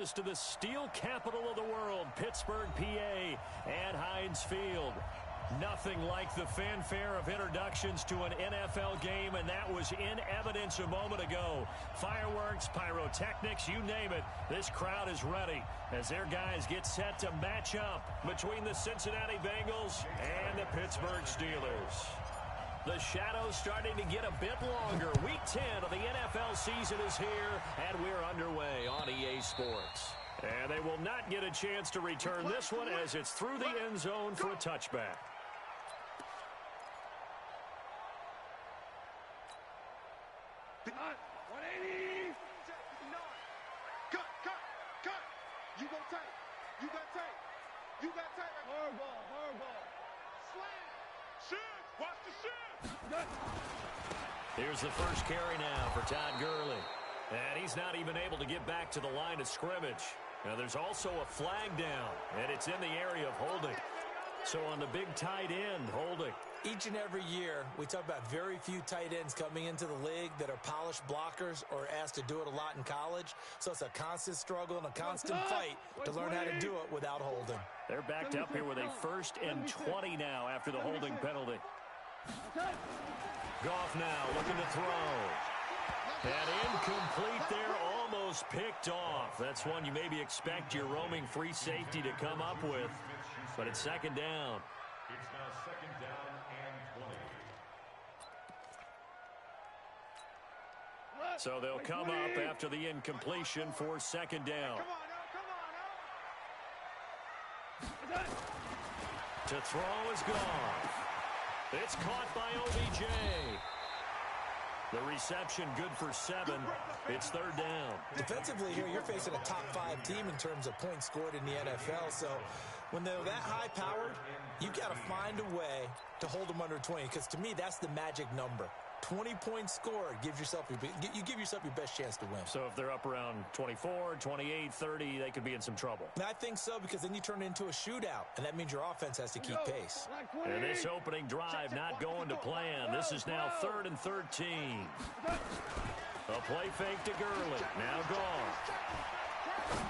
To the steel capital of the world, Pittsburgh, PA, at Heinz Field. Nothing like the fanfare of introductions to an NFL game, and that was in evidence a moment ago. Fireworks, pyrotechnics, you name it. This crowd is ready as their guys get set to match up between the Cincinnati Bengals and the Pittsburgh Steelers. The shadow's starting to get a bit longer. Week 10 of the NFL season is here, and we're underway on EA Sports. And they will not get a chance to return this one as it's through the end zone for a touchback. Cut. 180. Cut. You go tight. You got tight. You got tight. Hardball. Slam. Shit. Watch the shit. Here's the first carry now for Todd Gurley. And he's not even able to get back to the line of scrimmage. Now there's also a flag down, and it's in the area of holding. So on the big tight end, holding. Each and every year, we talk about very few tight ends coming into the league that are polished blockers or asked to do it a lot in college. So it's a constant struggle and a constant fight to learn how to do it without holding. They're backed up here with a 1st and 20 now after the holding penalty. Goff now looking to throw. And incomplete there, almost picked off. That's one you maybe expect your roaming free safety to come up with. But it's second down. It's now second down and 20. So they'll come up after the incompletion for second down. To throw is gone. It's caught by OBJ. The reception good for 7. It's third down. Defensively here, you're facing a top 5 team in terms of points scored in the NFL. So when they're that high powered, you got to find a way to hold them under 20. Because to me, that's the magic number. 20 points scored you give yourself your best chance to win. So if they're up around 24, 28, 30, they could be in some trouble. I think so, because then you turn it into a shootout, and that means your offense has to keep pace. And this opening drive not going to plan. This is now 3rd and 13. A play fake to Gurley. Now gone.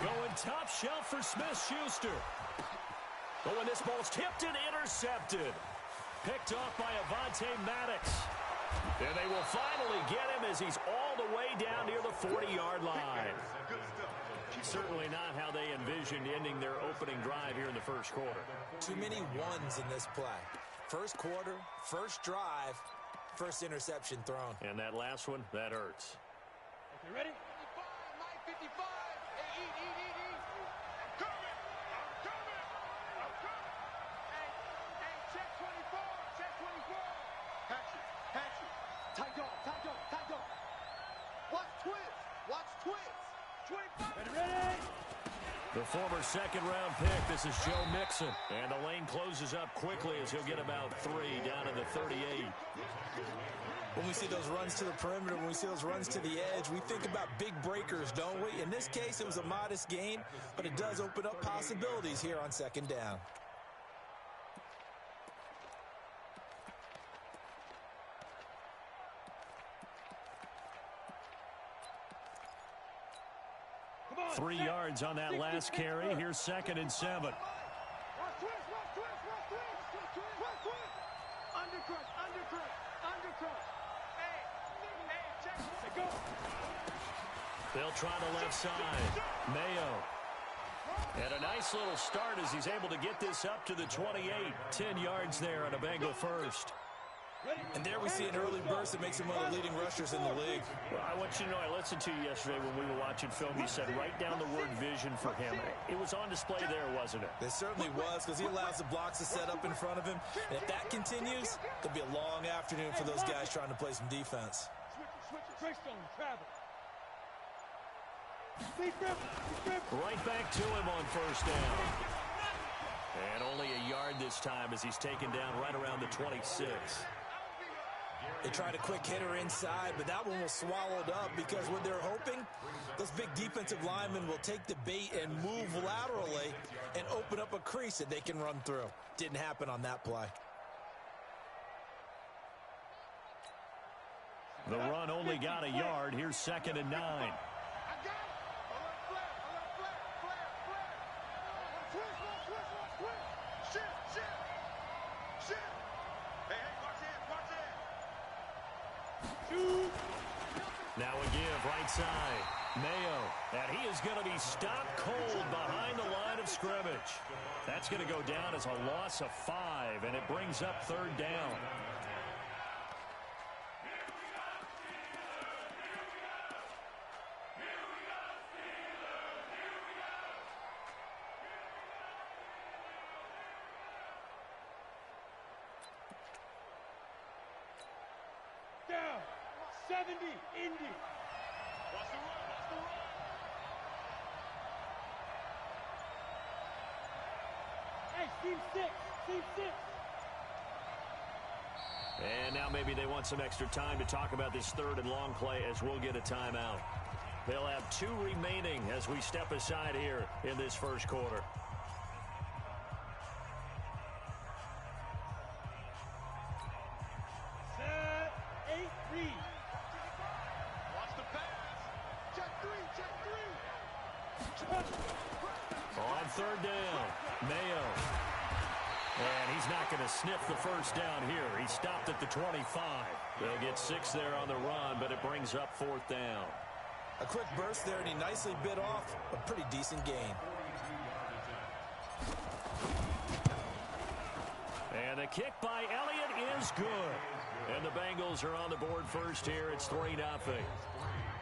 Going top shelf for Smith-Schuster. But when this ball's tipped and intercepted. Picked off by Avonte Maddox. And they will finally get him as he's all the way down near the 40-yard line. Certainly not how they envisioned ending their opening drive here in the first quarter. Too many ones in this play. First quarter, first drive, first interception thrown. And that last one, that hurts. Okay, ready? 55, 55. Hey, eat. I'm coming. Hey, check 24. Patch it. Tight dog. Watch twist. 25. Ready? The former second-round pick, this is Joe Mixon. And the lane closes up quickly as he'll get about 3 down to the 38. When we see those runs to the perimeter, when we see those runs to the edge, we think about big breakers, don't we? In this case, it was a modest gain, but it does open up possibilities here on second down. On, 3 yards on that last carry. Here's 2nd and 7. Watch twist. Undercut. Hey, check. Go. They'll try the left side. Mayo. And a nice little start as he's able to get this up to the 28. 10 yards there on a Bengal first. And there we see an early burst that makes him one of the leading rushers in the league. Well, I want you to know, I listened to you yesterday when we were watching film. You said write down the word vision for him. It was on display there, wasn't it? It certainly was, because he allows the blocks to set up in front of him. And if that continues, it'll be a long afternoon for those guys trying to play some defense. Switch on travel. Right back to him on first down. And only a yard this time as he's taken down right around the 26. They tried a quick hitter inside, but that one was swallowed up because what they're hoping, those big defensive linemen will take the bait and move laterally and open up a crease that they can run through. Didn't happen on that play. The run only got a yard. Here's 2nd and 9. Now a give right side. Mayo. And he is going to be stopped cold behind the line of scrimmage. That's going to go down as a loss of 5, and it brings up third down. Down. 70, Indy. Watch the run, watch the run. Hey, team 6, team 6. And now maybe they want some extra time to talk about this third and long play as we'll get a timeout. They'll have 2 remaining as we step aside here in this first quarter. Set, 8, read. Watch the pass. Check 3, check 3. On third down, Mayo. And he's not going to sniff the first down here. He stopped at the 25. They'll get 6 there on the run, but it brings up fourth down. A quick burst there, and he nicely bit off a pretty decent gain. And the kick by Elliott is good. And the Bengals are on the board first here. It's 3-0.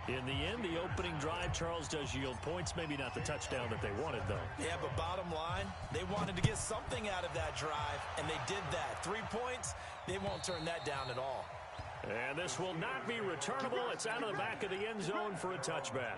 In the end, the opening drive, Charles, does yield points. Maybe not the touchdown that they wanted, though. Yeah, but bottom line, they wanted to get something out of that drive, and they did that. 3 points, they won't turn that down at all. And this will not be returnable. It's out of the back of the end zone for a touchback.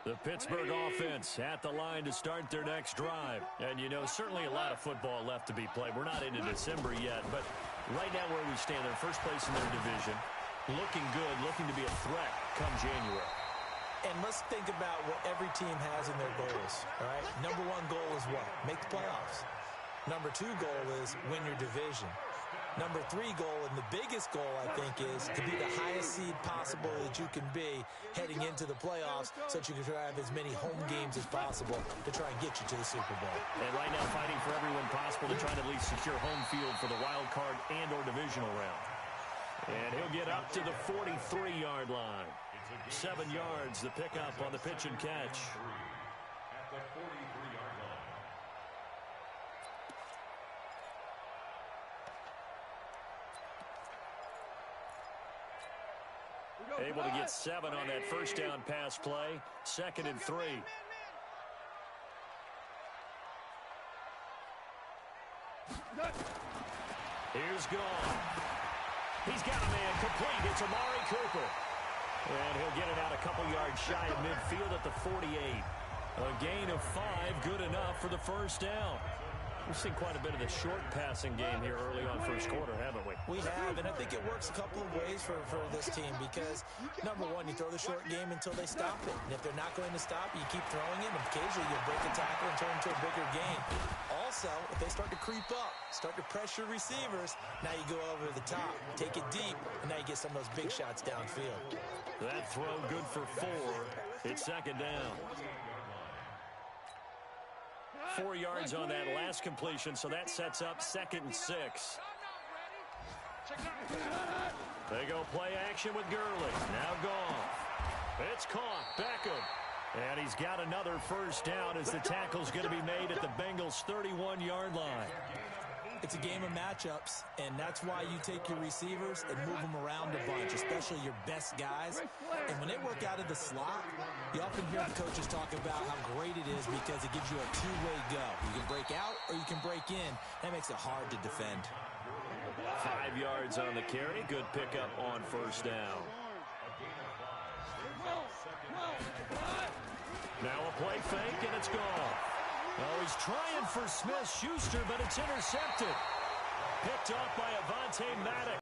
The Pittsburgh offense at the line to start their next drive. And, you know, certainly a lot of football left to be played. We're not into December yet, but right now where we stand, they're first place in their division. Looking good, looking to be a threat come January. And let's think about what every team has in their goals, all right? Number 1 goal is what? Make the playoffs. Number 2 goal is win your division. Number 3 goal, and the biggest goal, I think, is to be the highest seed possible that you can be heading into the playoffs so that you can have as many home games as possible to try and get you to the Super Bowl. And right now fighting for everyone possible to try to at least secure home field for the wild card and or divisional round. And he'll get up to the 43-yard line. 7 yards, the pickup on the pitch and catch. At the 43-yard line. Able to get 7 on that first down pass play. 2nd and 3. Here's Gone. He's got a man complete. It's Amari Cooper. And he'll get it out a couple yards shy of midfield at the 48. A gain of 5, good enough for the first down. We've seen quite a bit of the short passing game here early on first quarter, haven't we? We have, and I think it works a couple of ways for this team because, number 1, you throw the short game until they stop it. And if they're not going to stop, you keep throwing it, and occasionally you'll break a tackle and turn into a bigger gain. Also, if they start to creep up, start to pressure receivers, now you go over the top, take it deep, and now you get some of those big shots downfield. That throw good for 4. It's 2nd down. 4 yards on that last completion, so that sets up 2nd and 6. They go play action with Gurley. Now Gone. It's caught. Beckham. And he's got another first down as the tackle's going to be made at the Bengals' 31-yard line. It's a game of matchups, and that's why you take your receivers and move them around a bunch, especially your best guys. And when they work out of the slot, you often hear the coaches talk about how great it is because it gives you a two-way go. You can break out or you can break in. That makes it hard to defend. 5 yards on the carry. Good pickup on first down. Now a play fake, and it's gone. Oh, he's trying for Smith-Schuster, but it's intercepted. Picked off by Avonte Maddox.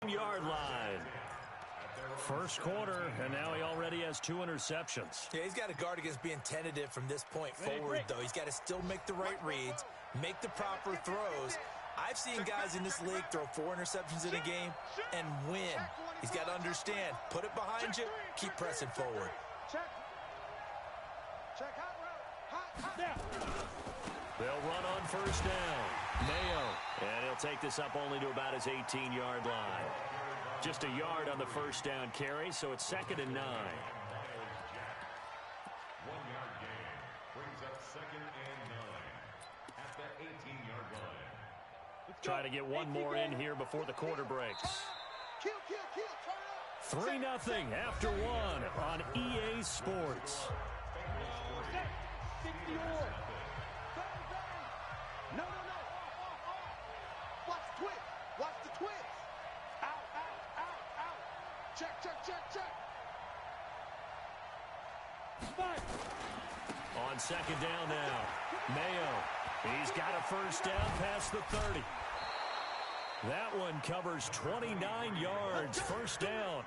Yard line. First quarter, and now he already has 2 interceptions. Yeah, he's got to guard against being tentative from this point forward, though. He's got to still make the right reads, make the proper throws. I've seen guys in this league throw 4 interceptions in a game and win. He's got to understand, put it behind you, keep pressing forward. They'll run on first down. Mayo, and he'll take this up only to about his 18-yard line. Just a yard on the first down carry, so it's 2nd and 9. 1-yard gain brings up 2nd and 9 at the 18-yard line. Try to get one more in here before the quarter breaks. 3-0 after 1 on EA Sports. No. Watch the twist. Watch the twist. Out. Check. On 2nd down now. Mayo. He's got a first down past the 30. That one covers 29 yards. First down.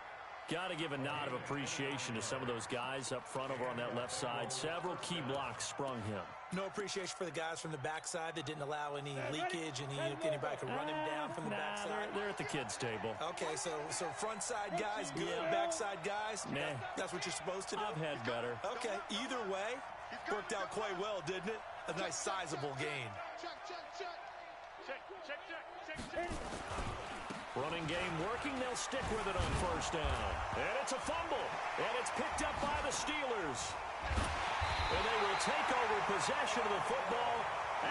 Got to give a nod of appreciation to some of those guys up front over on that left side. Several key blocks sprung him. No appreciation for the guys from the backside that didn't allow any leakage and anybody could run him down from the backside. They're at the kids' table. Okay, so front side guys good, backside guys, nah. That's what you're supposed to do? I've had better. Okay, either way, worked out quite well, didn't it? A nice sizable gain. Check. Running game working. They'll stick with it on first down. And it's a fumble. And it's picked up by the Steelers. And they will take over possession of the football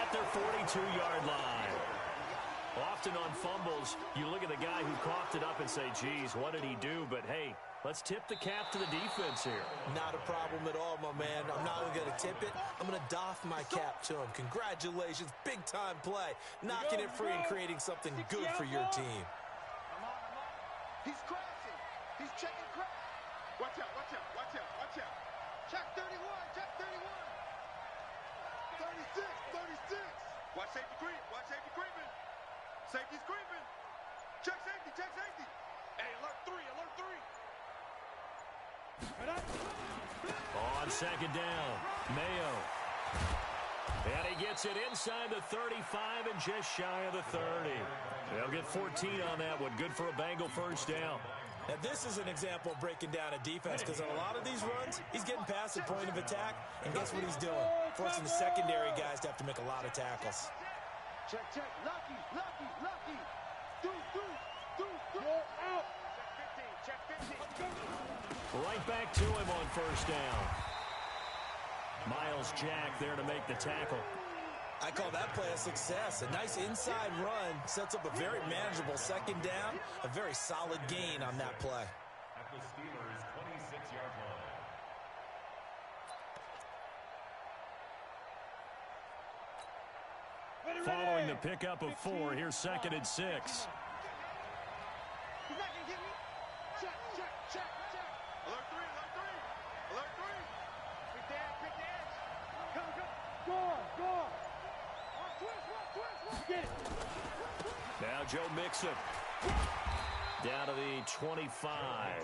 at their 42-yard line. Often on fumbles, you look at the guy who coughed it up and say, geez, what did he do? But, hey, let's tip the cap to the defense here. Not a problem at all, my man. I'm not only going to tip it, I'm going to doff my cap to him. Congratulations, big-time play. Knocking it free and creating something good for your team. He's crashing. He's checking crash. Watch out. Check 31. 36. Watch safety creeping. Safety's creeping. Check safety. Hey, alert 3. On 2nd down, Mayo. And he gets it inside the 35 and just shy of the 30. They'll get 14 on that one. Good for a Bengal first down. Now, this is an example of breaking down a defense because on a lot of these runs, he's getting past the point of attack, and guess what he's doing? Forcing the secondary guys to have to make a lot of tackles. Check. Lucky. Do. Out. Check 15. Right back to him on first down. Miles Jack there to make the tackle. I call that play a success. A nice inside run sets up a very manageable 2nd down. A very solid gain on that play. At the Steelers' 26-yard line. Following the pickup of 4, here's 2nd and 6. He's not gonna get me. Check. Alert 3. Pick the edge. Come. Go. Twist. Get it. Now Joe Mixon. Down to the 25.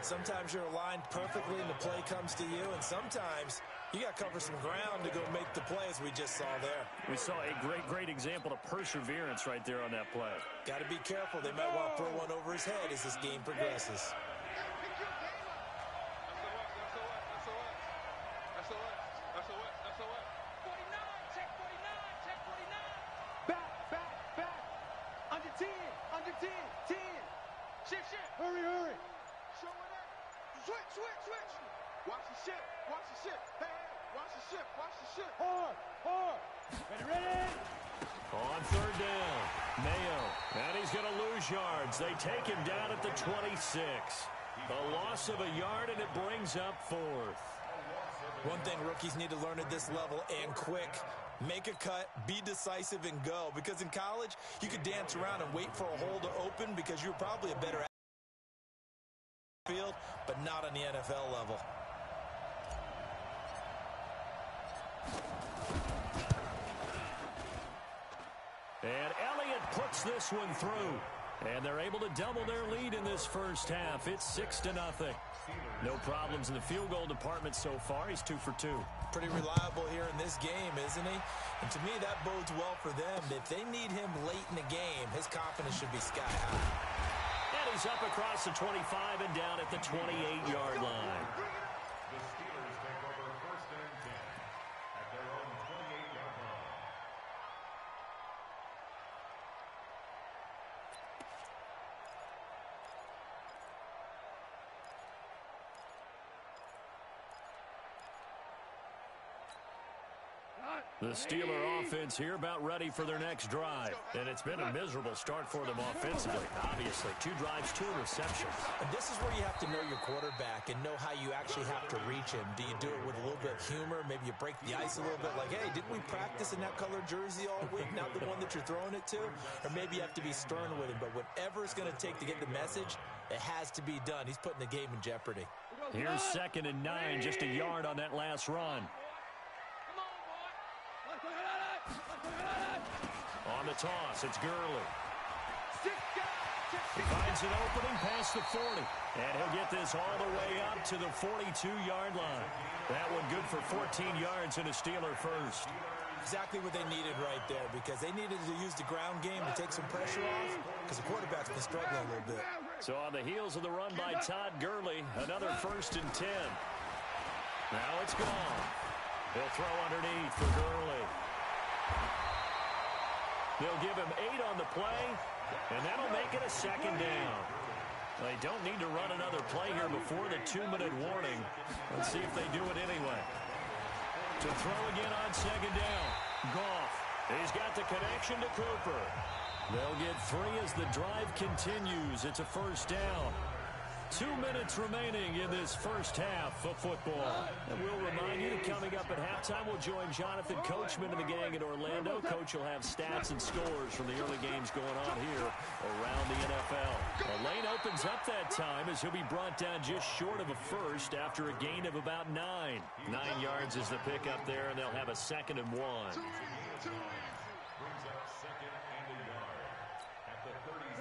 Sometimes you're aligned perfectly and the play comes to you, and sometimes you got to cover some ground to go make the play, as we just saw there. We saw a great example of perseverance right there on that play. Got to be careful. They might want to throw one over his head as this game progresses. Under 10. Shift. Hurry. Show it up. Switch. Watch the shift. Hey, watch the shift. Hard. Ready. On 3rd down, Mayo. And he's going to lose yards. They take him down at the 26. A loss of a yard, and it brings up 4th. One thing rookies need to learn at this level, and quick, make a cut, be decisive, and go. Because in college, you could dance around and wait for a hole to open because you're probably a better field, but not on the NFL level. And Elliott puts this one through. And they're able to double their lead in this first half. It's 6-0. No problems in the field goal department so far. He's 2 for 2. Pretty reliable here in this game, isn't he? And to me, that bodes well for them. If they need him late in the game, his confidence should be sky high. And he's up across the 25 and down at the 28-yard line. The Steelers take over 1st and 10 at their own 28-yard line. The Steeler offense here about ready for their next drive. And it's been a miserable start for them offensively. Obviously, 2 drives, 2 receptions. And this is where you have to know your quarterback and know how you actually have to reach him. Do you do it with a little bit of humor? Maybe you break the ice a little bit like, hey, didn't we practice in that colored jersey all week? Not the one that you're throwing it to? Or maybe you have to be stern with him. But whatever it's going to take to get the message, it has to be done. He's putting the game in jeopardy. Here's 2nd and 9, just a yard on that last run. On the toss, it's Gurley. He finds an opening past the 40. And he'll get this all the way up to the 42-yard line. That one good for 14 yards and a Steeler first. Exactly what they needed right there, because they needed to use the ground game to take some pressure off, because the quarterback's been struggling a little bit. So on the heels of the run by Todd Gurley, another 1st and 10. Now it's gone. He'll throw underneath for Gurley. They'll give him 8 on the play, and that'll make it a 2nd down. They don't need to run another play here before the 2-minute warning. Let's see if they do it anyway. To throw again on 2nd down. Goff. He's got the connection to Cooper. They'll get 3 as the drive continues. It's a 1st down. 2 minutes remaining in this first half of football. And we'll remind you that coming up at halftime, we'll join Jonathan Coachman and the gang in Orlando. Coach will have stats and scores from the early games going on here around the NFL. The lane opens up that time as he'll be brought down just short of a first after a gain of about 9. 9 yards is the pickup there, and they'll have a 2nd and 1.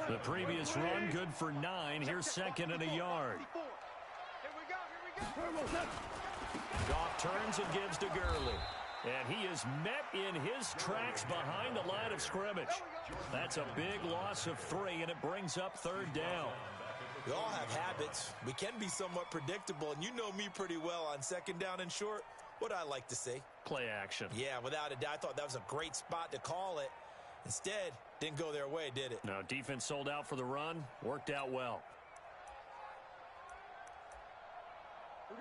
The previous run, good for 9. Here's 2nd and a yard. Goff turns and gives to Gurley. And he is met in his tracks behind the line of scrimmage. That's a big loss of 3, and it brings up 3rd down. We all have habits. We can be somewhat predictable, and you know me pretty well on 2nd down and short. What I like to see? Play action. Yeah, without a doubt. I thought that was a great spot to call it. Instead, didn't go their way, did it? No, defense sold out for the run. Worked out well.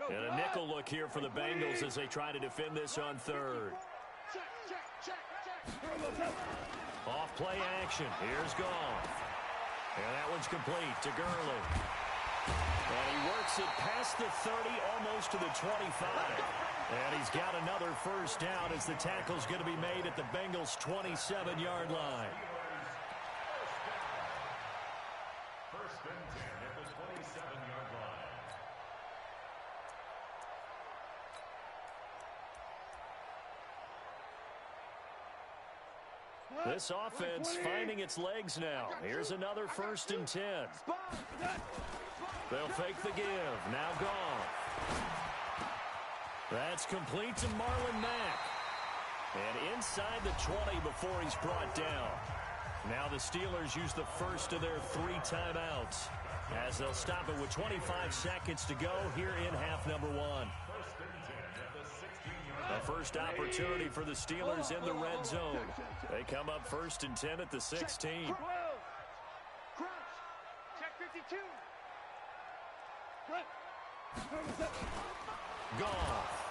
And a nickel look here for the Bengals as they try to defend this on 3rd. Off play action. Here's Goff. And that one's complete to Gurley. And he works it past the 30, almost to the 25. And he's got another 1st down as the tackle's going to be made at the Bengals' 27-yard line. 1st and 10 at the 27-yard line. This offense finding its legs now. Here's another 1st and 10. They'll fake the give. Now Goff. That's complete to Marlon Mack. And inside the 20 before he's brought down. Now the Steelers use the first of their 3 timeouts as they'll stop it with 25 seconds to go here in half number 1. 1st and 10 at the 16-yard line. The first opportunity for the Steelers in the red zone. They come up 1st and 10 at the 16. Check 52. Goff.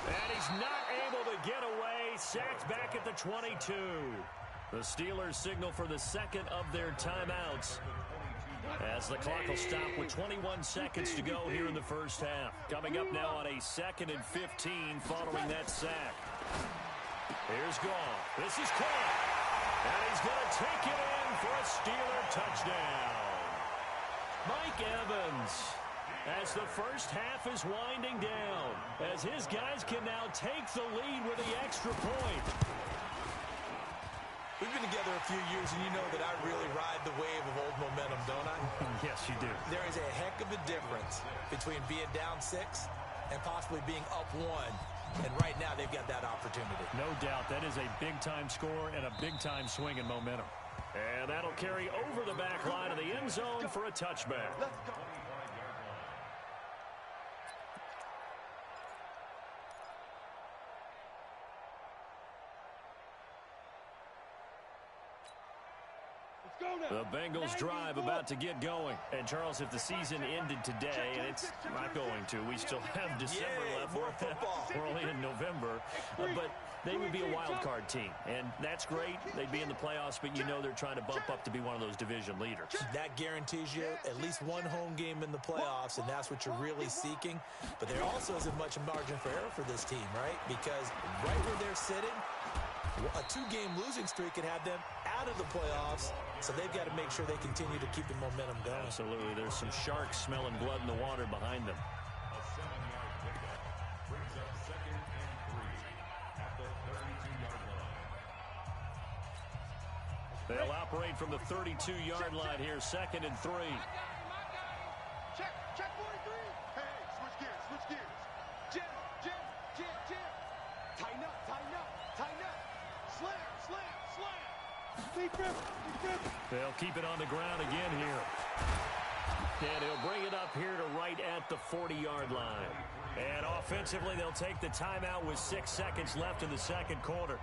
And he's not able to get away. Sacked back at the 22. The Steelers signal for the 2nd of their timeouts as the clock will stop with 21 seconds to go here in the first half. Coming up now on a 2nd and 15 following that sack. Here's Goff. This is caught. And he's going to take it in for a Steeler touchdown. Mike Evans, as the first half is winding down, as his guys can now take the lead with the extra point. We've been together a few years, and you know that I really ride the wave of old momentum, don't I? Yes, you do. There is a heck of a difference between being down 6 and possibly being up 1. And right now, they've got that opportunity. No doubt. That is a big-time score and a big-time swing in momentum. And that'll carry over the back line of the end zone for a touchback. Let's go. The Bengals drive about to get going. And, Charles, if the season ended today, and it's not going to, we still have December left. More football. We're only in November. But they would be a wild card team. And that's great. They'd be in the playoffs, but you know they're trying to bump up to be one of those division leaders. That guarantees you at least one home game in the playoffs, and that's what you're really seeking. But there also isn't much margin for error for this team, right? Because right where they're sitting, a 2-game losing streak could have them out of the playoffs, so they've got to make sure they continue to keep the momentum going. Absolutely. There's some sharks smelling blood in the water behind them. A 7-yard pickup brings up 2nd and 3 at the 32-yard line. They'll operate from the 32-yard line here, 2nd and 3. Check 43. Hey, switch gears. Jam. Tighten up. Slam. Deep grip. They'll keep it on the ground again here. And he'll bring it up here to right at the 40-yard line. And offensively, they'll take the timeout with 6 seconds left in the second quarter. A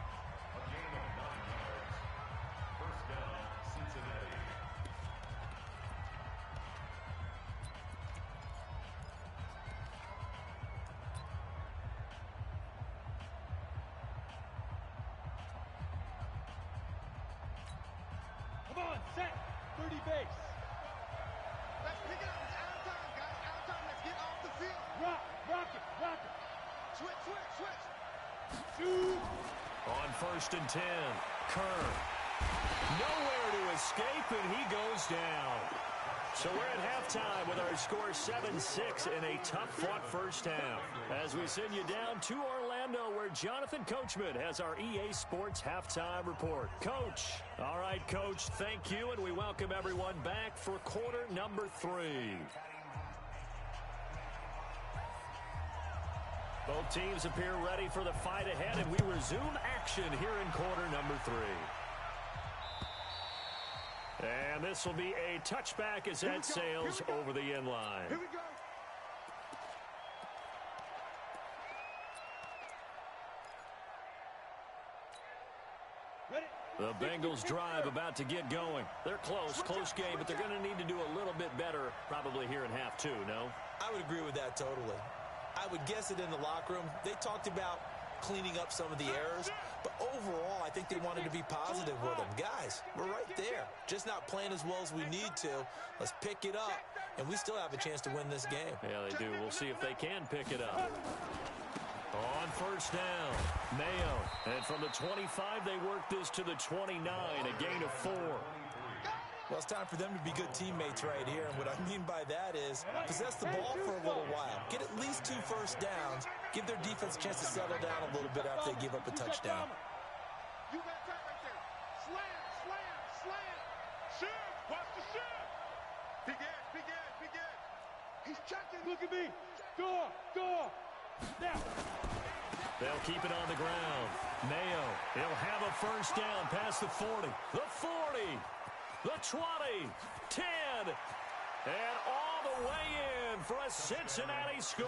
gain of 9 yards. First down, Cincinnati. Come on, set. 30 base. Let's pick it up. It's out of time, guys. Out of time. Let's get off the field. Rock it. Switch. Shoot. On 1st and 10, Kerr. Nowhere to escape, and he goes down. So we're at halftime with our score 7-6 in a tough-fought first half. As we send you down to Orlando, where Jonathan Coachman has our EA Sports halftime report. Coach. All right, Coach, thank you, and we welcome everyone back for quarter number 3. Both teams appear ready for the fight ahead, and we resume action here in quarter number 3. And this will be a touchback as that sails over the end line. Here we go. Ready? The Bengals drive about to get going. They're close game, but they're going to need to do a little bit better probably here in half 2, no? I would agree with that totally. I would guess it in the locker room. They talked about cleaning up some of the errors, but overall, I think they wanted to be positive with them. Guys, we're right there. Just not playing as well as we need to. Let's pick it up, and we still have a chance to win this game. Yeah, they do. We'll see if they can pick it up. On 1st down, Mayo. And from the 25, they work this to the 29, a gain of 4. Well, it's time for them to be good teammates right here, and what I mean by that is possess the ball for a little while. Get at least 2 first downs. Give their defense a chance to settle down a little bit after they give up a touchdown. You got time right there. Slam. Shift. Watch the shift. Big end. He's checking. Look at me. Go. Now. They'll keep it on the ground. Mayo, he'll have a first down past the 40. The 40. The 20, 10, and all the way in for a Cincinnati score.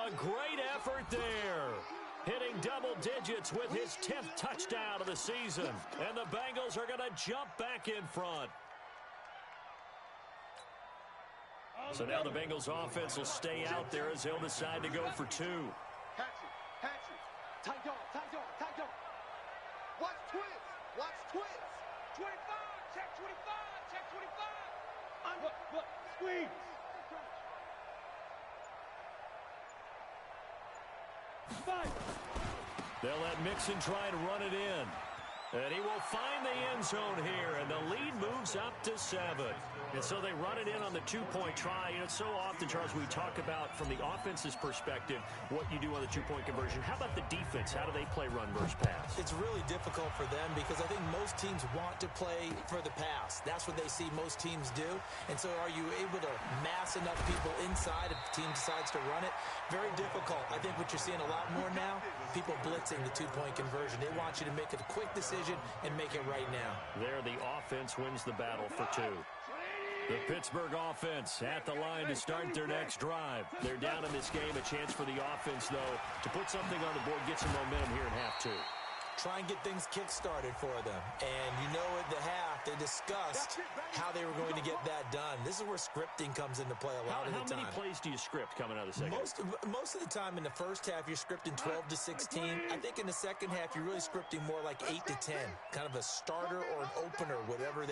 A great effort there. Hitting double digits with his 10th touchdown of the season. And the Bengals are going to jump back in front. So now the Bengals offense will stay out there as they'll decide to go for 2. Hatchet. Tight dog. Watch twins. 25, check 25. Squeeze. They'll let Mixon try and run it in. And he will find the end zone here, and the lead moves up to 7. And so they run it in on the two-point try. You know, so often, Charles, we talk about, from the offense's perspective, what you do on the two-point conversion. How about the defense? How do they play run versus pass? It's really difficult for them because I think most teams want to play for the pass. That's what they see most teams do. And so are you able to mass enough people inside if the team decides to run it? Very difficult. I think what you're seeing a lot more now, people blitzing the two-point conversion. They want you to make a quick decision and make it right now. There, the offense wins the battle for 2. The Pittsburgh offense at the line to start their next drive. They're down in this game. A chance for the offense, though, to put something on the board, get some momentum here in half 2. Try and get things kick-started for them. And you know at the half, they discussed how they were going to get that done. This is where scripting comes into play a lot of the time. How many plays do you script coming out of the second? Most of the time in the first half, you're scripting 12 to 16. I think in the second half, you're really scripting more like 8 to 10. Kind of a starter or an opener, whatever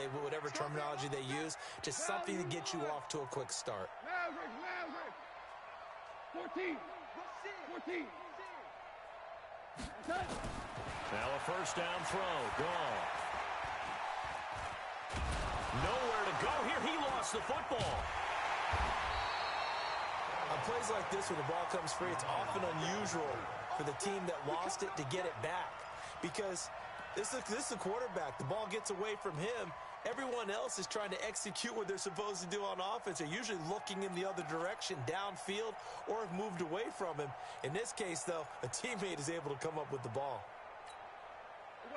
terminology they use. Just something to get you off to a quick start. 14. Now a first down throw. Gone. Nowhere to go here. He lost the football. On plays like this, when the ball comes free, it's often unusual for the team that lost it to get it back. Because this is a quarterback. The ball gets away from him. Everyone else is trying to execute what they're supposed to do on offense. They're usually looking in the other direction, downfield, or have moved away from him. In this case, though, a teammate is able to come up with the ball.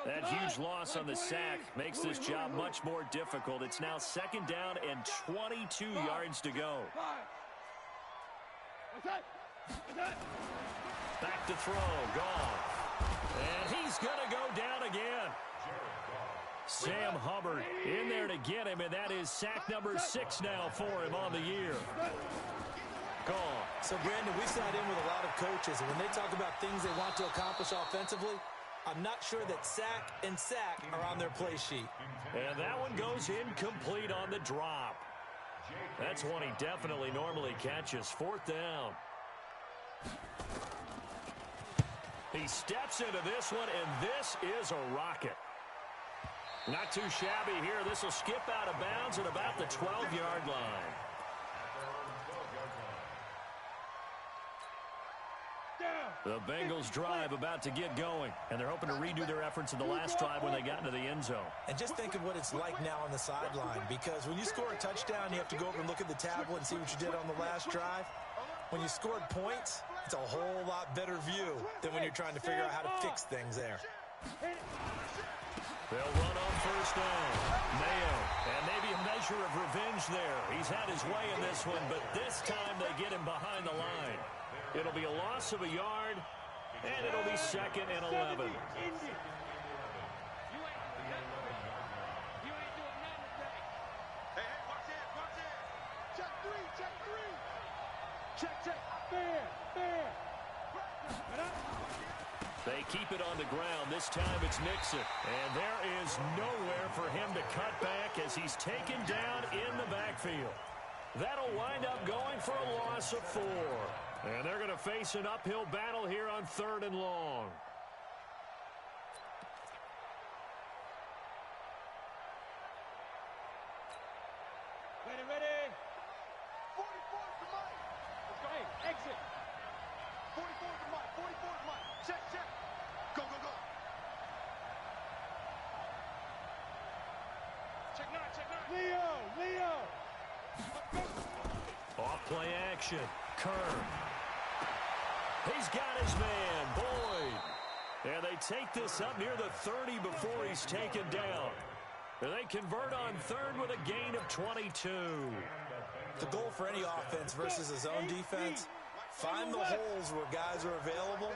That huge loss on the sack makes this job much more difficult. It's now second down and 22 yards to go. Back to throw. Gone. And he's going to go down again. Sam Hubbard in there to get him, and that is sack number 6 now for him on the year. Gone. So, Brandon, we sat in with a lot of coaches, and when they talk about things they want to accomplish offensively, I'm not sure that sack and sack are on their play sheet. And that one goes incomplete on the drop. That's one he definitely normally catches. 4th down. He steps into this one, and this is a rocket. Not too shabby here. This will skip out of bounds at about the 12-yard line. The Bengals drive about to get going, and they're hoping to redo their efforts in the last drive when they got into the end zone. And just think of what it's like now on the sideline, because when you score a touchdown, you have to go over and look at the tablet and see what you did on the last drive. When you scored points, it's a whole lot better view than when you're trying to figure out how to fix things there. They'll run on first down. Mayo, and maybe a measure of revenge there. He's had his way in this one, but this time they get him behind the line. It'll be a loss of a yard, and it'll be 2nd and 11. They keep it on the ground. This time it's Mixon. And there is nowhere for him to cut back as he's taken down in the backfield. That'll wind up going for a loss of 4. And they're going to face an uphill battle here on 3rd and long. Ready. 44 to Mike. Let's go. Hey, exit. 44 to Mike. 44 to Mike. Check. Go. Check 9. Leo. Off play action. Kern. He's got his man, Boyd. And they take this up near the 30 before he's taken down. And they convert on 3rd with a gain of 22. The goal for any offense versus a zone defense, find the holes where guys are available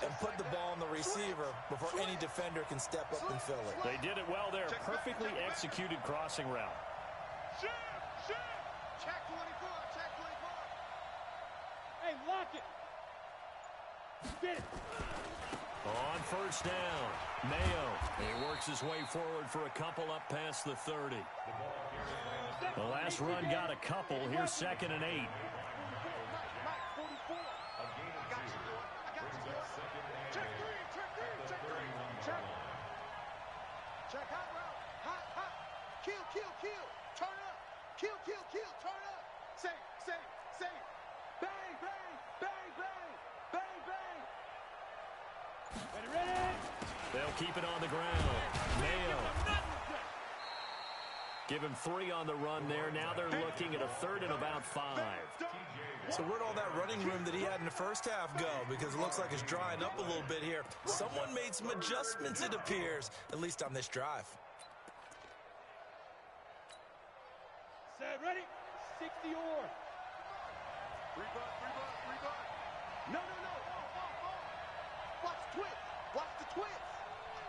and put the ball on the receiver before any defender can step up and fill it. They did it well there. Perfectly executed crossing route. Check 24. Hey, lock it. Get it. On first down, Mayo. He works his way forward for a couple up past the 30. The last run got a couple. Here's 2nd and 8. Kill, kill, kill. Turn up. Save, save, save. Bang, bang, bang, bang, bang, bang. Ready, ready. They'll keep it on the ground. Mayo. Give him 3 on the run there. Now they're looking at a 3rd and about 5. So where'd all that running room that he had in the first half go? Because it looks like it's drying up a little bit here. Someone made some adjustments, it appears, at least on this drive. Set, ready. 60 or. Rebut, rebut, rebut. No, no, no. Watch the twist. Watch the twist.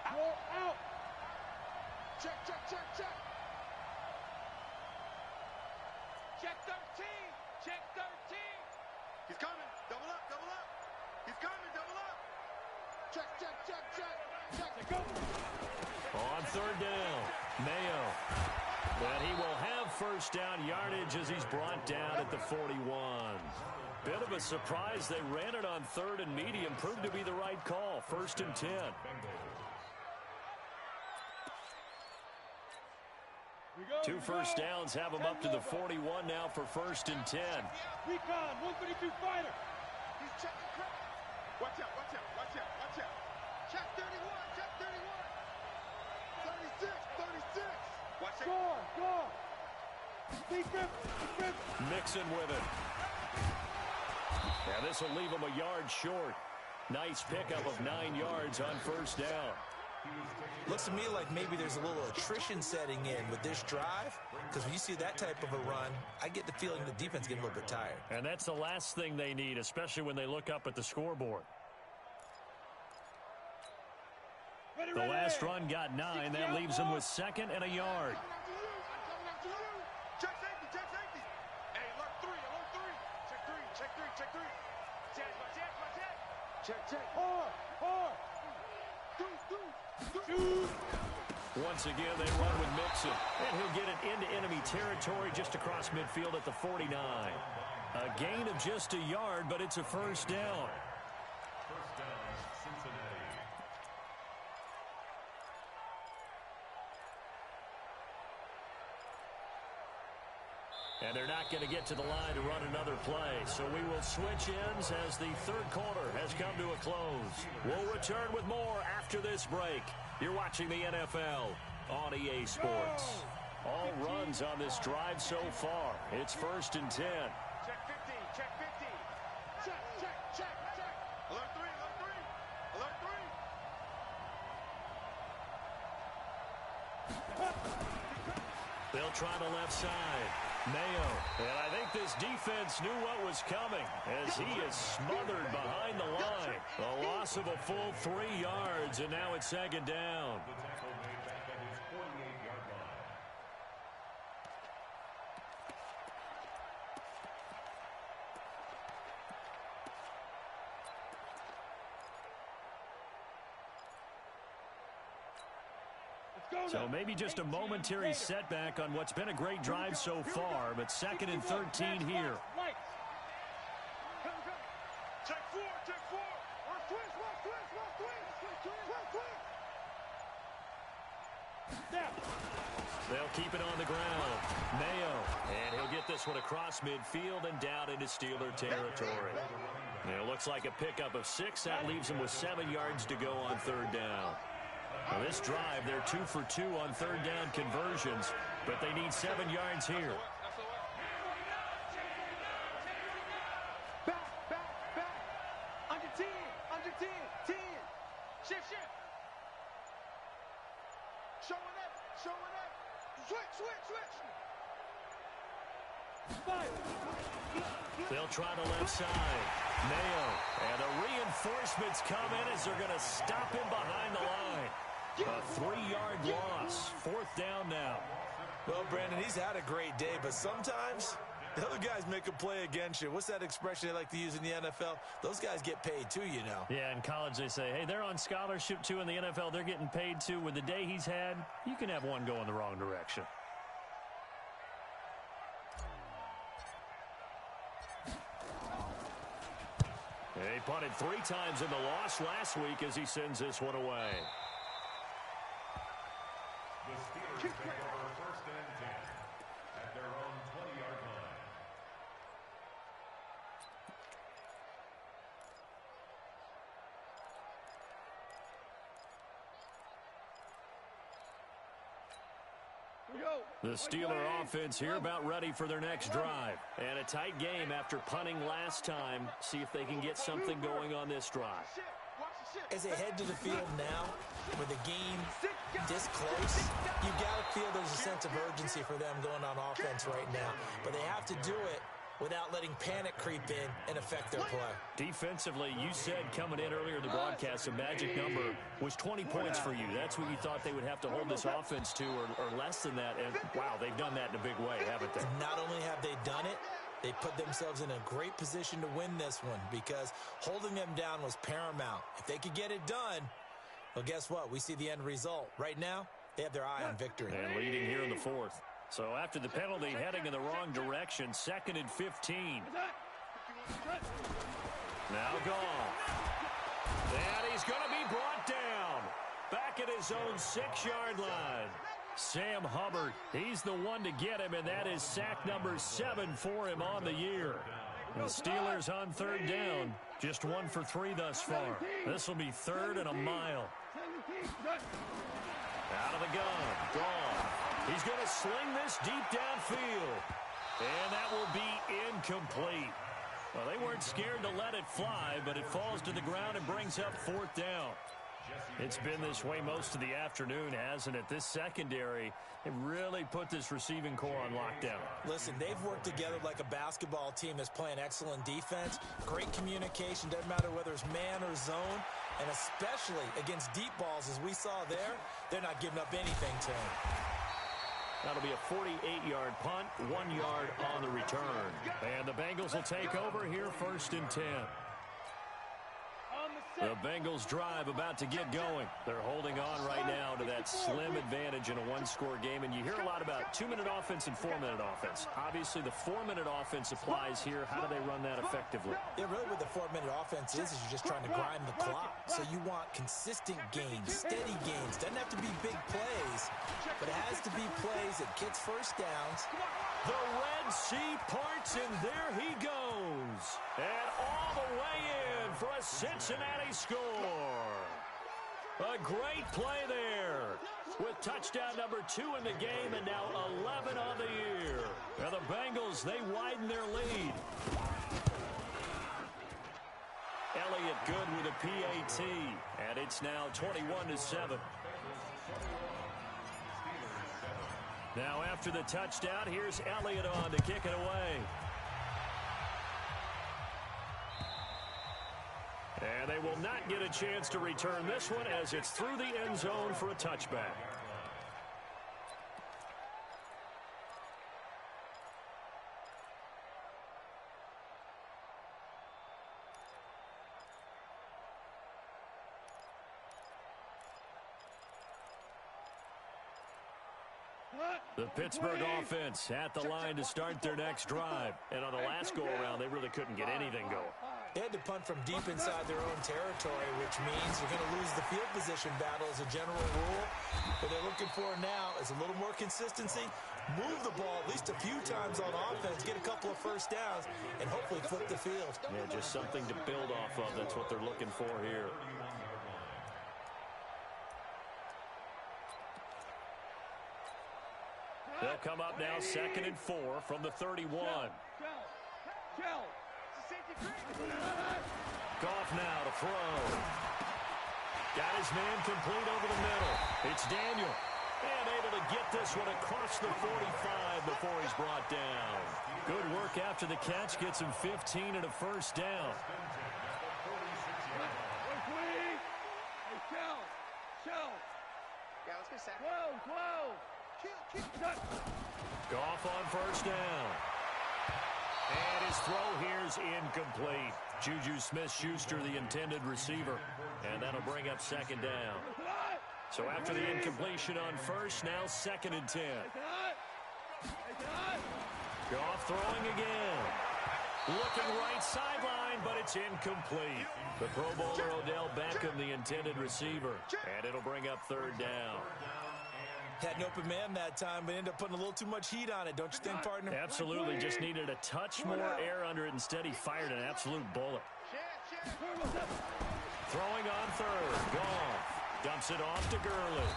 Out. Out. Check, check, check, check. Check 13. Check 13. He's coming. Double up, double up. He's coming, double up. Check, check, check, check. Check, go. On 3rd down, Mayo. And he will have first down yardage as he's brought down at the 41. Bit of a surprise. They ran it on 3rd and medium. Proved to be the right call. 1st and 10. 2 first downs have him up to the 41 now for 1st and 10. Recon, 132 fighter. He's checking crack. Watch out, watch out, watch out, watch out. Check 31, check 31. 36, 36. Watch it. Score. Deep grip. Mixon with it. Now this will leave him a yard short. Nice pickup of 9 yards on 1st down. Looks to me like maybe there's a little attrition setting in with this drive, because when you see that type of a run, I get the feeling the defense getting a little bit tired. And that's the last thing they need, especially when they look up at the scoreboard. Ready, the last run got 9. That leaves them with 2nd and a yard. Check safety, check safety. Hey, alert 3, alert 3. Check 3, check 3, check 3. Check, check. Check, check. Hard. Once again, they run with Mixon. And he'll get it into enemy territory just across midfield at the 49. A gain of just a yard, but it's a 1st down. First down, Cincinnati. And they're not going to get to the line to run another play. So we will switch ends as the 3rd quarter has come to a close. We'll return with more after this break. You're watching the NFL on EA Sports. All runs on this drive so far. It's 1st and 10. Check 50, check 50. Check. Alert 3, alert 3. They'll try the left side. Mayo. And I think this defense knew what was coming as he is smothered behind the line. A loss of a full 3 yards, and now it's 2nd down. The tackle made back at his 48-yard line. So maybe just a momentary setback on what's been a great drive so far, but 2nd and 13 here. Check 4, check 4. Watch twist. They'll keep it on the ground. Mayo, and he'll get this one across midfield and down into Steeler territory. And it looks like a pickup of 6. That leaves him with 7 yards to go on 3rd down. Now this drive, they're 2 for 2 on 3rd down conversions, but they need 7 yards here. Back. Under 10. 10. Shift. Showing up. Switch. They'll try the left side. Mayo, and the reinforcements come in as they're going to stop him behind the line. A 3-yard loss. 4th down now. Well, Brandon, he's had a great day, but sometimes the other guys make a play against you. What's that expression they like to use in the NFL? Those guys get paid too, you know. Yeah, in college they say, hey, they're on scholarship too. In the NFL, they're getting paid too. With the day he's had, you can have one go in the wrong direction. He punted 3 times in the loss last week as he sends this one away. The Steelers take over 1st and 10 at their own The Steeler offense here about ready for their next drive. And a tight game after punting last time. See if they can get something going on this drive. As they head to the field now, with the game this close, you got to feel there's a sense of urgency for them going on offense right now. But they have to do it without letting panic creep in and affect their play. Defensively, you said coming in earlier in the broadcast, the magic number was 20 points for you. That's what you thought they would have to hold this offense to, or less than that. And, wow, they've done that in a big way, haven't they? Not only have they done it, they put themselves in a great position to win this one because holding them down was paramount. If they could get it done, well, guess what? We see the end result. Right now, they have their eye on victory. And leading here in the fourth. So after the penalty, heading in the wrong direction, 2nd and 15. Now gone. And he's going to be brought down. Back at his own 6-yard line. Sam Hubbard, he's the one to get him, and that is sack number 7 for him on the year. The Steelers on 3rd down, just 1 for 3 thus far. This will be 3rd and a mile. Out of the gun, gone. He's going to sling this deep downfield, and that will be incomplete. Well, they weren't scared to let it fly, but it falls to the ground and brings up 4th down. It's been this way most of the afternoon, hasn't it? This secondary, they really put this receiving core on lockdown. Listen, they've worked together like a basketball team that's playing excellent defense. Great communication, doesn't matter whether it's man or zone. And especially against deep balls, as we saw there, they're not giving up anything to him. That'll be a 48-yard punt, 1 yard on the return. And the Bengals will take over here 1st and 10. The Bengals drive about to get going. They're holding on right now to that slim advantage in a 1-score game. And you hear a lot about 2-minute offense and 4-minute offense. Obviously, the 4-minute offense applies here. How do they run that effectively? Yeah, really what the 4-minute offense is you're just trying to grind the clock. So you want consistent gains, steady gains. Doesn't have to be big plays, but it has to be plays that gets first downs. The Red Sea parts, and there he goes. And all the way in for a Cincinnati score. A great play there with touchdown number 2 in the game and now 11 on the year. Now the Bengals, they widen their lead. Elliott good with a PAT, and it's now 21-7. Now after the touchdown, here's Elliott on to kick it away. And they will not get a chance to return this one as it's through the end zone for a touchback. The Pittsburgh offense at the line to start their next drive. And on the last go-around, they really couldn't get anything going. They had to punt from deep inside their own territory, which means you're going to lose the field position battle as a general rule. What they're looking for now is a little more consistency, move the ball at least a few times on offense, get a couple of first downs, and hopefully flip the field. Yeah, just something to build off of. That's what they're looking for here. They'll come up now 2nd and 4 from the 31. Goff now to throw. Got his man complete over the middle. It's Daniel. And able to get this one across the 45 before he's brought down. Good work after the catch. Gets him 15 and a first down. Goff on first down. And his throw here's incomplete. Juju Smith-Schuster, the intended receiver. And that'll bring up 2nd down. So after the incompletion on first, now 2nd and 10. Goff throwing again. Looking right sideline, but it's incomplete. The Pro Bowler Odell Beckham, the intended receiver. And it'll bring up 3rd down. Had an open man that time, but ended up putting a little too much heat on it, don't you think, partner? Absolutely. Just needed a touch more air under it. Instead, he fired an absolute bullet. Throwing on 3rd. Goff dumps it off to Gurley.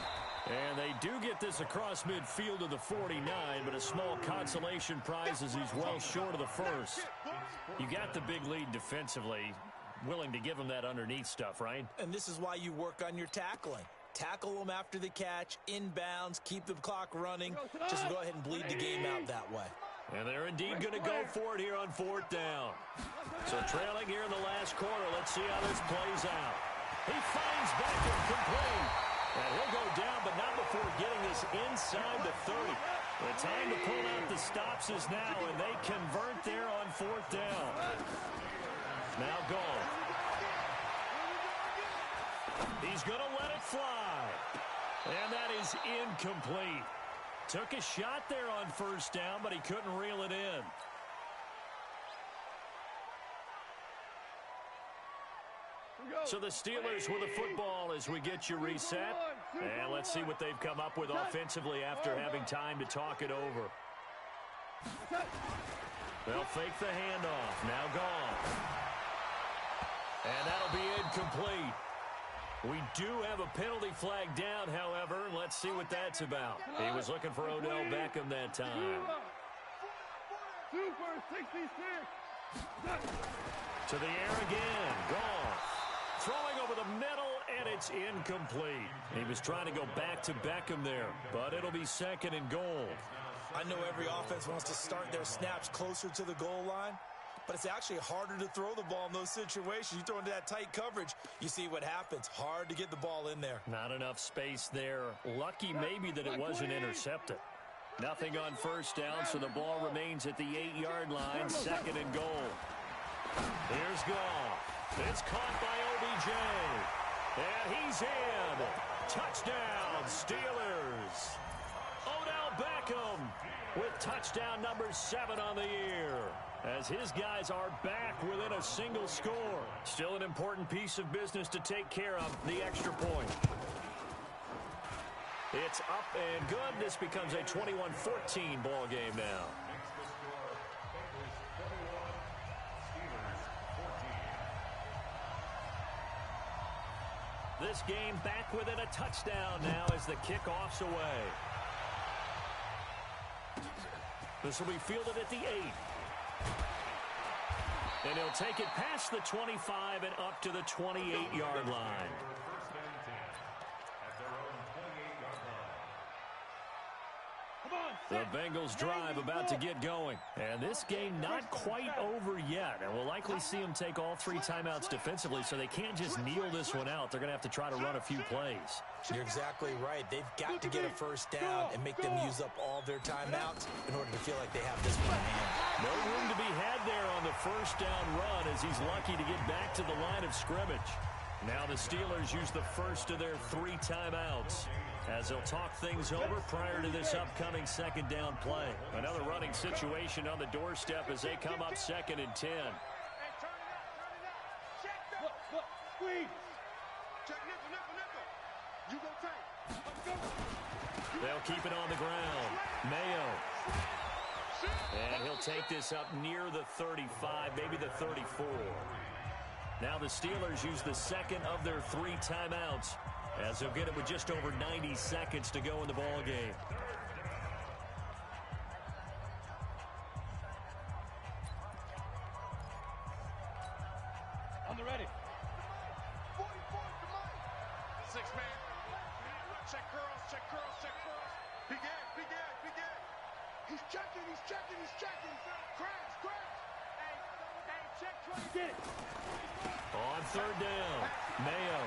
And they do get this across midfield to the 49, but a small consolation prize as he's well short of the first. You got the big lead defensively. Willing to give him that underneath stuff, right? And this is why you work on your tackling. Tackle them after the catch, inbounds, keep the clock running. Just go ahead and bleed the game out that way. And they're indeed going to go for it here on 4th down. So trailing here in the last quarter. Let's see how this plays out. He finds Beckham complete. And he'll go down, but not before getting this inside the 30. The time to pull out the stops is now, and they convert there on 4th down. Now gone. He's going to let it fly. And that is incomplete. Took a shot there on 1st down, but he couldn't reel it in. So the Steelers with the football as we get you reset. And let's see what they've come up with offensively after having time to talk it over. They'll fake the handoff. Now gone. And that'll be incomplete. We do have a penalty flag down, however. Let's see what that's about. He was looking for Odell Beckham that time. Super 66. To the air again. Gone. Throwing over the middle, and it's incomplete. He was trying to go back to Beckham there, but it'll be 2nd and goal. I know every offense wants to start their snaps closer to the goal line, but it's actually harder to throw the ball in those situations. You throw into that tight coverage, you see what happens. Hard to get the ball in there. Not enough space there. Lucky maybe that it wasn't intercepted. Nothing on 1st down, so the ball remains at the 8-yard line, 2nd and goal. Here's Goff. It's caught by OBJ. And he's in. Touchdown, Steelers. Odell Beckham with touchdown number 7 on the year, as his guys are back within a single score. Still an important piece of business to take care of, the extra point. It's up and good. This becomes a 21-14 ball game now. This game back within a touchdown now as the kickoff's away. This will be fielded at the 8. And he'll take it past the 25 and up to the 28-yard line. The Bengals drive about to get going. And this game not quite over yet. And we'll likely see them take all 3 timeouts defensively, so they can't just kneel this one out. They're going to have to try to run a few plays. You're exactly right. They've got to get a 1st down and make them use up all their timeouts in order to feel like they have this one in hand. No room to be had there on the 1st down run as he's lucky to get back to the line of scrimmage. Now the Steelers use the first of their 3 timeouts as they'll talk things over prior to this upcoming 2nd down play. Another running situation on the doorstep as they come up 2nd and 10. They'll keep it on the ground. Mayo. And he'll take this up near the 35, maybe the 34. Now the Steelers use the 2nd of their 3 timeouts as they'll get it with just over 90 seconds to go in the ball game. On the ready. 6 man. Check curls, check curls, check curls. Big Ed, big Ed, big Ed. He's checking, he's checking, he's checking. Crash, crash. Hey, check 20. Get it. On 3rd down, Mayo.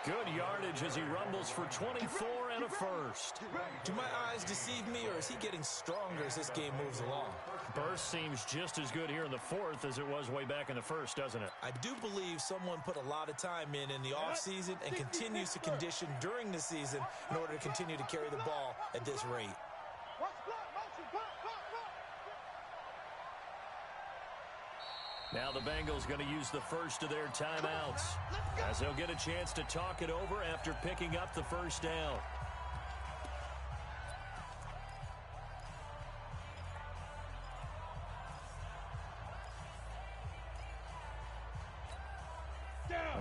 Good yardage as he rumbles for 24 and a first. Do my eyes deceive me, or is he getting stronger as this game moves along? Burst seems just as good here in the 4th as it was way back in the 1st, doesn't it? I do believe someone put a lot of time in the offseason and continues to condition during the season in order to continue to carry the ball at this rate. Now the Bengals going to use the first of their timeouts as they'll get a chance to talk it over after picking up the 1st down.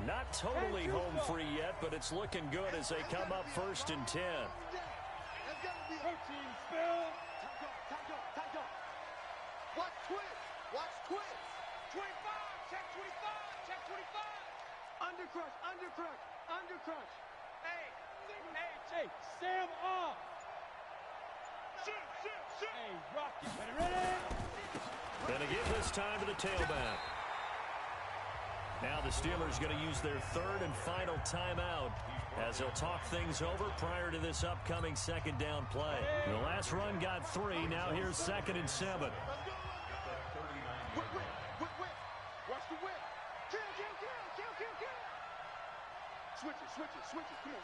Not totally home free yet, but it's looking good as they come up 1st and 10. That's got to be protein spill. Tight up. Watch twist. 25, check 25. Undercrush. Hey, Sam off. Shoot. Hey, Rocky, ready? Gonna give this time to the tailback. Now the Steelers going to use their 3rd and final timeout as they'll talk things over prior to this upcoming 2nd down play. The last run got 3. Now here's 2nd and 7. Whip. Watch the whip. Kill. Switch it. Come on,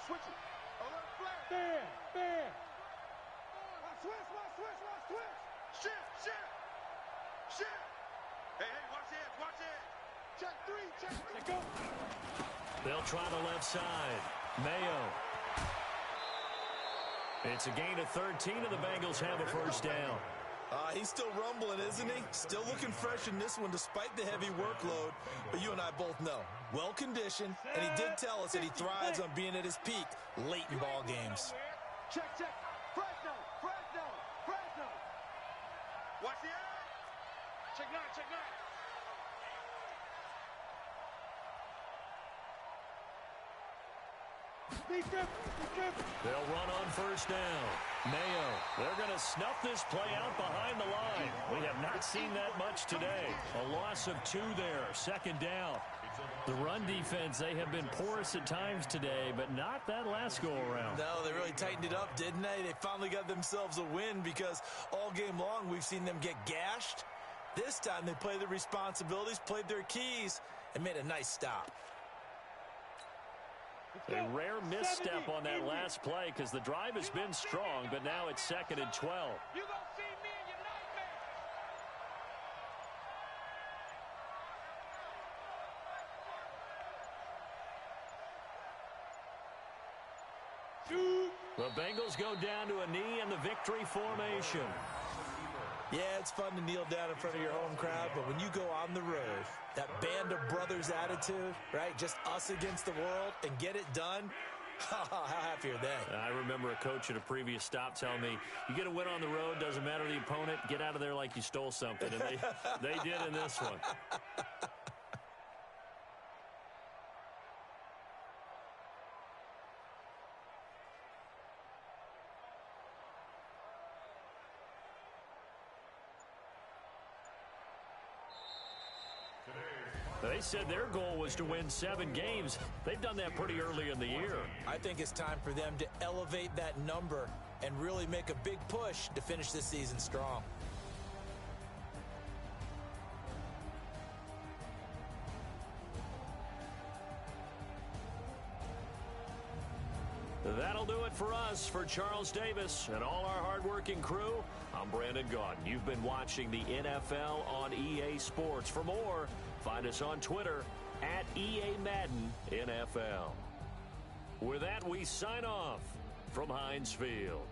switch it. Alert flag. Bam. Watch switch. Shit. Hey, watch it. Check 3. Go. They'll try the left side. Mayo. It's a gain of 13, and the Bengals have a 1st down. He's still rumbling, isn't he? Still looking fresh in this one despite the heavy workload. But you and I both know, well-conditioned, and he did tell us that he thrives on being at his peak late in ball games. Check. Fresno. Watch the eye. Check 9. Be careful. They'll run on 1st down. Mayo. They're going to snuff this play out behind the line. We have not seen that much today. A loss of 2 there. 2nd down. The run defense, they have been porous at times today, but not that last go-around. No, they really tightened it up, didn't they? They finally got themselves a win because all game long we've seen them get gashed. This time they played their responsibilities, played their keys, and made a nice stop. A rare misstep on that last play because the drive has been strong, but now it's 2nd and 12. You gonna see me in your nightmare. The Bengals go down to a knee in the victory formation. Yeah, it's fun to kneel down in front of your home crowd, but when you go on the road, that band of brothers attitude, right? Just us against the world and get it done. How happy are they? I remember a coach at a previous stop telling me, you get a win on the road, doesn't matter the opponent, get out of there like you stole something. And they did in this one. They said their goal was to win 7 games. They've done that pretty early in the year. I think it's time for them to elevate that number and really make a big push to finish this season strong. That'll do it for us. For Charles Davis and all our hardworking crew, I'm Brandon Gaudin. You've been watching the NFL on EA Sports. For more, find us on Twitter at EA Madden NFL. With that, we sign off from Heinz Field.